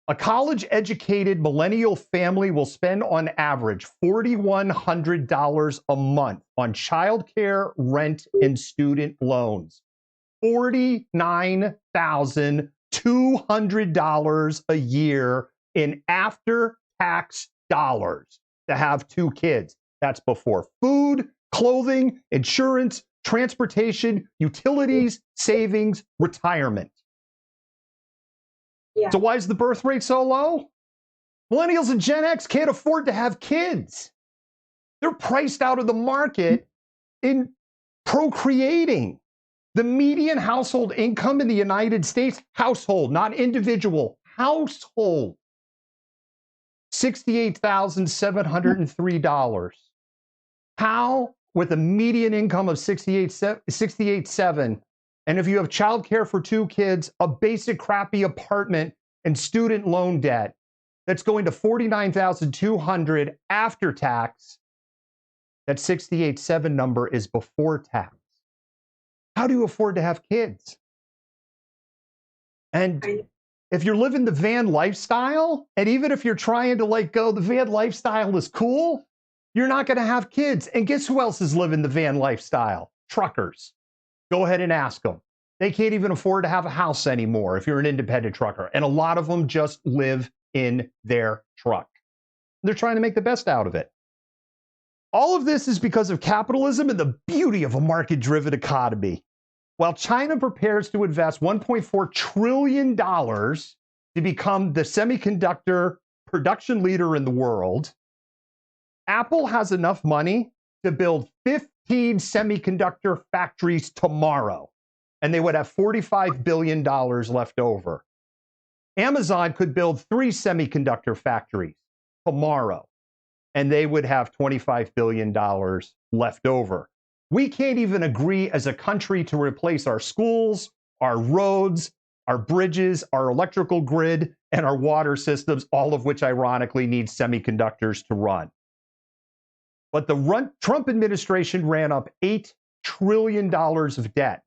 A college-educated millennial family will spend on average $4,100 a month on childcare, rent, and student loans. $49,200 a year in after-tax dollars to have 2 kids. That's before food, clothing, insurance, transportation, utilities, savings, retirement. Yeah. So why is the birth rate so low? Millennials and Gen X can't afford to have kids. They're priced out of the market in procreating. The median household income in the United States, household, not individual, household, $68,703. How, with a median income of $68,700, and if you have childcare for 2 kids, a basic crappy apartment, and student loan debt, that's going to $49,200 after tax, that $68,700 number is before tax. How do you afford to have kids? And if you're living the van lifestyle, and even if you're trying to go, the van lifestyle is cool, you're not going to have kids. And guess who else is living the van lifestyle? Truckers. Go ahead and ask them. They can't even afford to have a house anymore if you're an independent trucker. And a lot of them just live in their truck. They're trying to make the best out of it. All of this is because of capitalism and the beauty of a market-driven economy. While China prepares to invest $1.4 trillion to become the semiconductor production leader in the world, Apple has enough money to build 15 semiconductor factories tomorrow, and they would have $45 billion left over. Amazon could build 3 semiconductor factories tomorrow, and they would have $25 billion left over. We can't even agree as a country to replace our schools, our roads, our bridges, our electrical grid, and our water systems, all of which ironically need semiconductors to run. But the Trump administration ran up $8 trillion of debt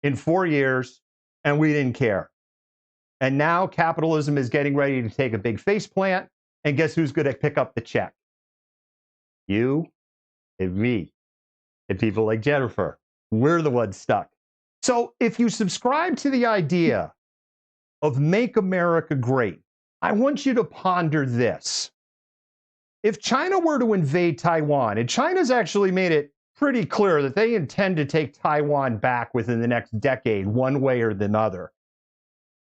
in 4 years, and we didn't care. And now capitalism is getting ready to take a big faceplant, and guess who's going to pick up the check? You and me and people like Jennifer. We're the ones stuck. So if you subscribe to the idea of Make America Great, I want you to ponder this. If China were to invade Taiwan, and China's actually made it pretty clear that they intend to take Taiwan back within the next decade, one way or the other,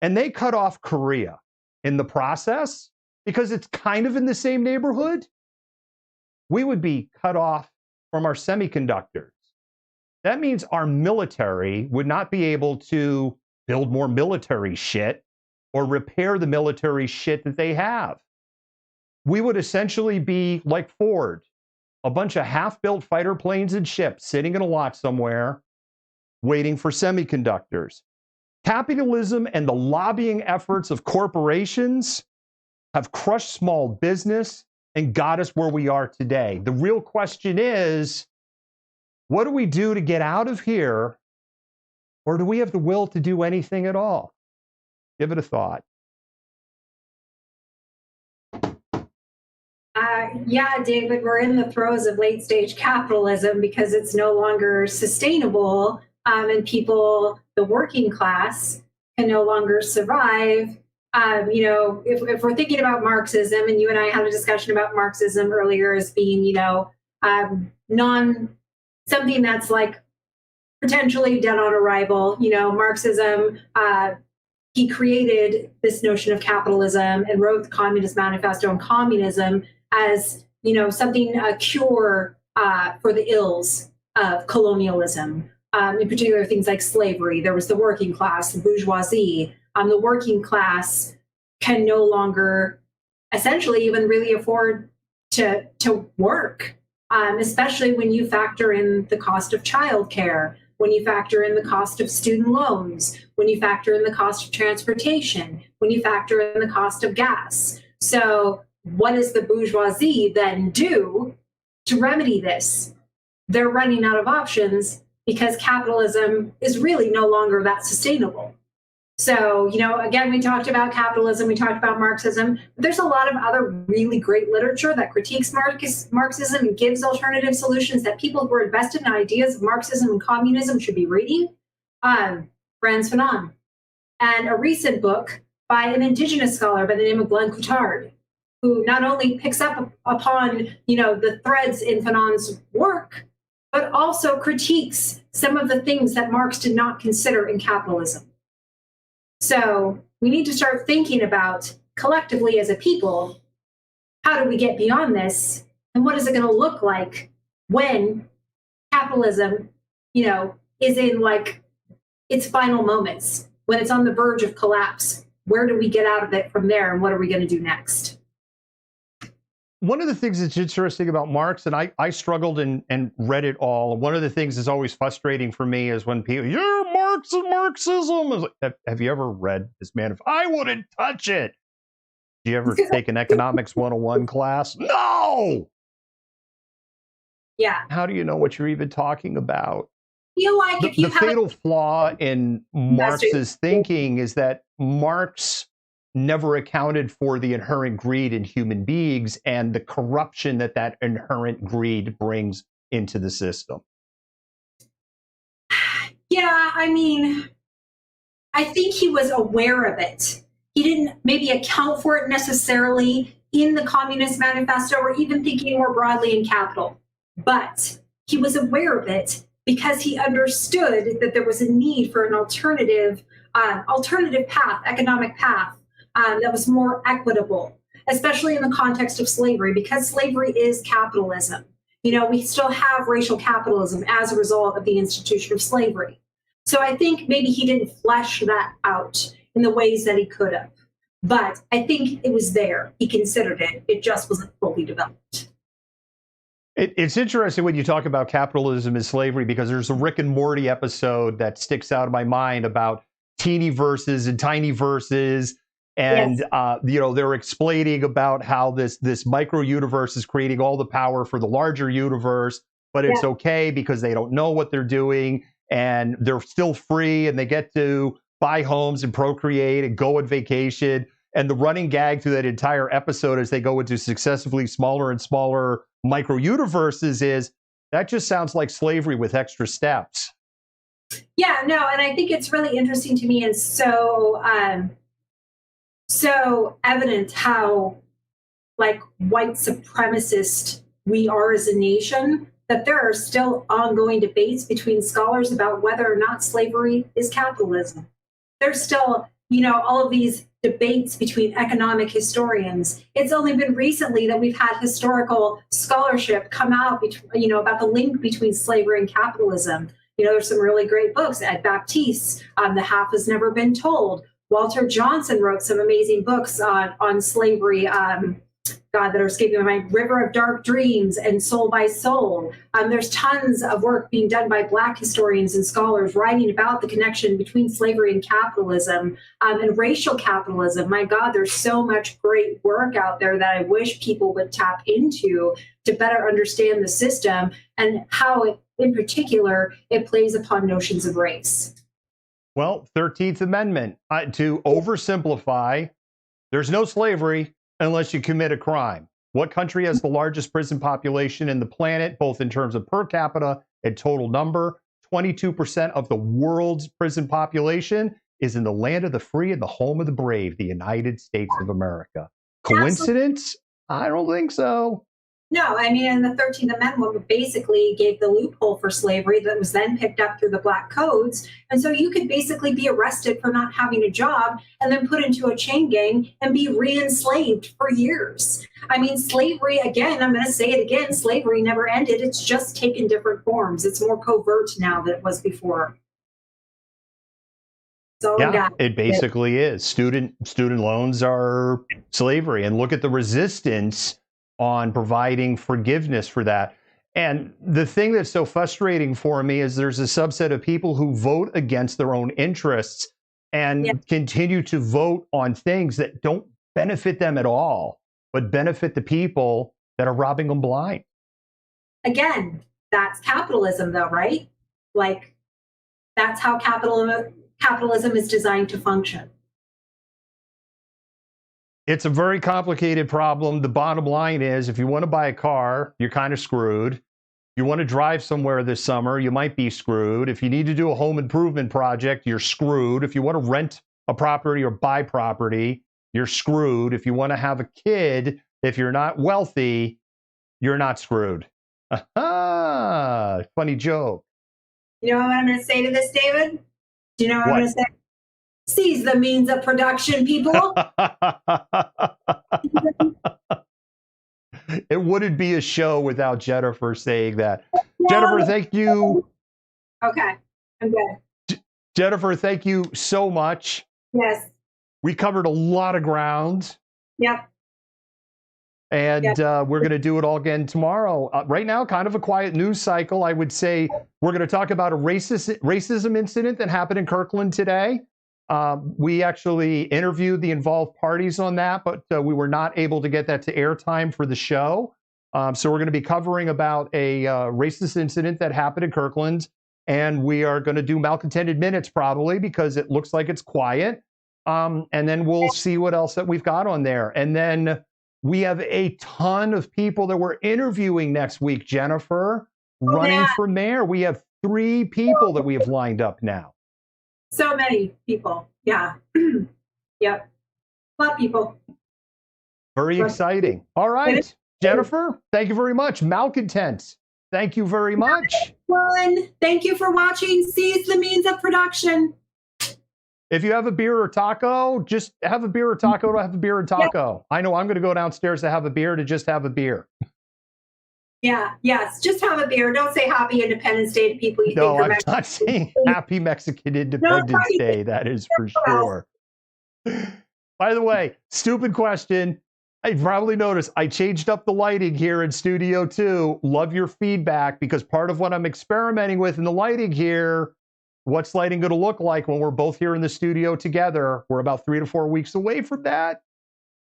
and they cut off Korea in the process, because it's kind of in the same neighborhood, we would be cut off from our semiconductors. That means our military would not be able to build more military shit or repair the military shit that they have. We would essentially be like Ford, a bunch of half-built fighter planes and ships sitting in a lot somewhere waiting for semiconductors. Capitalism and the lobbying efforts of corporations have crushed small business and got us where we are today. The real question is, what do we do to get out of here Or do we have the will to do anything at all? Give it a thought. Yeah, David, we're in the throes of late stage capitalism because it's no longer sustainable, and people, the working class, can no longer survive. If we're thinking about Marxism, and you and I had a discussion about Marxism earlier as being, something that's like potentially dead on arrival. Marxism, he created this notion of capitalism and wrote the Communist Manifesto on communism as, something, a cure for the ills of colonialism, in particular things like slavery. There was the working class, the bourgeoisie. The working class can no longer essentially even really afford to work, especially when you factor in the cost of childcare, when you factor in the cost of student loans, when you factor in the cost of transportation, when you factor in the cost of gas. So what does the bourgeoisie then do to remedy this? They're running out of options because capitalism is really no longer that sustainable. So, again, we talked about capitalism, we talked about Marxism, but there's a lot of other really great literature that critiques Marxism and gives alternative solutions that people who are invested in ideas of Marxism and communism should be reading. Frantz Fanon. And a recent book by an indigenous scholar by the name of Glenn Coutard, who not only picks up upon, the threads in Fanon's work, but also critiques some of the things that Marx did not consider in capitalism. So we need to start thinking about collectively as a people, how do we get beyond this? And what is it going to look like when capitalism, is in like its final moments, when it's on the verge of collapse? Where do we get out of it from there? And what are we going to do next? One of the things that's interesting about Marx, and I struggled and read it all. One of the things that's always frustrating for me is when people, Marx and Marxism. I was like, have you ever read this manifesto? I wouldn't touch it. Do you ever take an economics 101 class? No. Yeah. How do you know what you're even talking about? Feel like if you the fatal flaw in Marx's thinking is that Marx never accounted for the inherent greed in human beings and the corruption that inherent greed brings into the system. Yeah, I think he was aware of it. He didn't maybe account for it necessarily in the Communist Manifesto or even thinking more broadly in Capital. But he was aware of it because he understood that there was a need for an alternative path, economic path, that was more equitable, especially in the context of slavery, because slavery is capitalism. We still have racial capitalism as a result of the institution of slavery. So I think maybe he didn't flesh that out in the ways that he could have. But I think it was there. He considered it. It just wasn't fully developed. It's interesting when you talk about capitalism and slavery, because there's a Rick and Morty episode that sticks out in my mind about teeny verses and tiny verses. And, Yes. They're explaining about how this micro universe is creating all the power for the larger universe, but it's okay because they don't know what they're doing and they're still free and they get to buy homes and procreate and go on vacation. And the running gag through that entire episode as they go into successively smaller and smaller micro universes is that just sounds like slavery with extra steps. Yeah, no, and I think it's really interesting to me and so evident how like white supremacist we are as a nation, that there are still ongoing debates between scholars about whether or not slavery is capitalism. There's still, all of these debates between economic historians. It's only been recently that we've had historical scholarship come out, about the link between slavery and capitalism. There's some really great books. Ed Baptiste, The Half Has Never Been Told. Walter Johnson wrote some amazing books on slavery, that are escaping my mind, River of Dark Dreams and Soul by Soul. There's tons of work being done by Black historians and scholars writing about the connection between slavery and capitalism, and racial capitalism. My God, there's so much great work out there that I wish people would tap into to better understand the system and how it, in particular, it plays upon notions of race. Well, 13th Amendment, to oversimplify, there's no slavery unless you commit a crime. What country has the largest prison population in the planet, both in terms of per capita and total number? 22% of the world's prison population is in the land of the free and the home of the brave, the United States of America. Coincidence? I don't think so. No, I mean, and the 13th Amendment basically gave the loophole for slavery that was then picked up through the black codes. And so you could basically be arrested for not having a job and then put into a chain gang and be re-enslaved for years. I mean, slavery, again, I'm going to say it again, slavery never ended. It's just taken different forms. It's more covert now than it was before. So yeah, it basically is. Student loans are slavery. And look at the resistance on providing forgiveness for that. And the thing that's so frustrating for me is there's a subset of people who vote against their own interests and continue to vote on things that don't benefit them at all, but benefit the people that are robbing them blind. Again, that's capitalism though, right? Like, that's how capitalism is designed to function. It's a very complicated problem. The bottom line is, if you want to buy a car, you're kind of screwed. If you want to drive somewhere this summer, you might be screwed. If you need to do a home improvement project, you're screwed. If you want to rent a property or buy property, you're screwed. If you want to have a kid, if you're not wealthy, you're not screwed. Funny joke. You know what I'm going to say to this, David? Do you know what I'm going to say? Seize the means of production, people. It wouldn't be a show without Jennifer saying that. Jennifer, thank you. Okay, I'm good. Jennifer, thank you so much. Yes. We covered a lot of ground. Yep. And we're going to do it all again tomorrow. Right now, kind of a quiet news cycle. I would say we're going to talk about a racism incident that happened in Kirkland today. We actually interviewed the involved parties on that, but we were not able to get that to airtime for the show. So we're going to be covering about a racist incident that happened in Kirkland. And we are going to do Malcontented Minutes probably because it looks like it's quiet. And then we'll see what else that we've got on there. And then we have a ton of people that we're interviewing next week, Jennifer, running for mayor. We have 3 people that we have lined up now. So many people. Yeah. Yep. A lot of people. Very exciting. All right, Jennifer, thank you very much. Malcontent, thank you very much. Thank you for watching Seize the Means of Production. If you have a beer or taco, just have a beer or taco to have a beer or taco. I know I'm going to go downstairs to have a beer to just have a beer. Yeah, yes, just have a beer. Don't say Happy Independence Day to people you think are Mexican. No, I'm not saying Happy Mexican Independence Day. That is for sure. By the way, stupid question. I probably noticed I changed up the lighting here in Studio 2. Love your feedback because part of what I'm experimenting with in the lighting here, what's lighting going to look like when we're both here in the studio together? We're about 3 to 4 weeks away from that.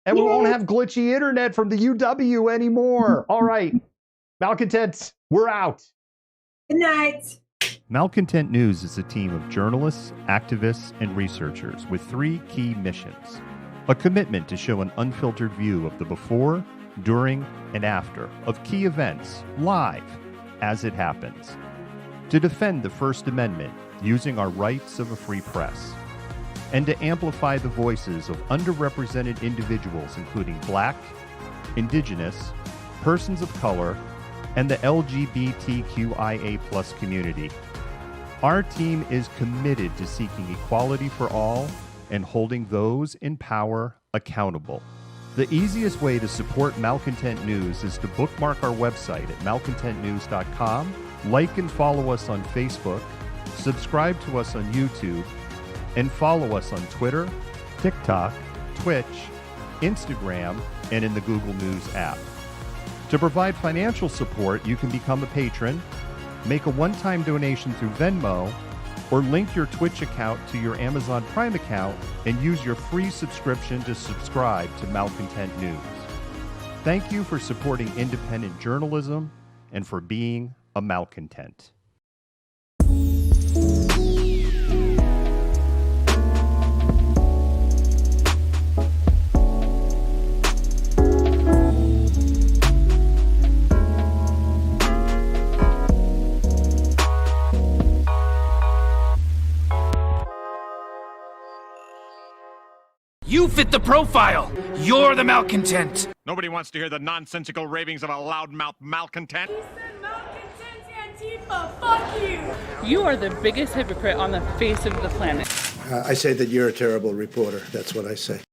And we won't have glitchy internet from the UW anymore. All right. Malcontents, we're out. Good night. Malcontent News is a team of journalists, activists, and researchers with 3 key missions. A commitment to show an unfiltered view of the before, during, and after of key events live as it happens. To defend the First Amendment using our rights of a free press. And to amplify the voices of underrepresented individuals including Black, Indigenous, persons of color, and the LGBTQIA+ community. Our team is committed to seeking equality for all and holding those in power accountable. The easiest way to support Malcontent News is to bookmark our website at malcontentnews.com, like and follow us on Facebook, subscribe to us on YouTube, and follow us on Twitter, TikTok, Twitch, Instagram, and in the Google News app. To provide financial support, you can become a patron, make a one-time donation through Venmo, or link your Twitch account to your Amazon Prime account and use your free subscription to subscribe to Malcontent News. Thank you for supporting independent journalism and for being a malcontent. fit the profile. You're the malcontent. Nobody wants to hear the nonsensical ravings of a loudmouth malcontent. Fuck you! You are the biggest hypocrite on the face of the planet. I say that you're a terrible reporter. That's what I say.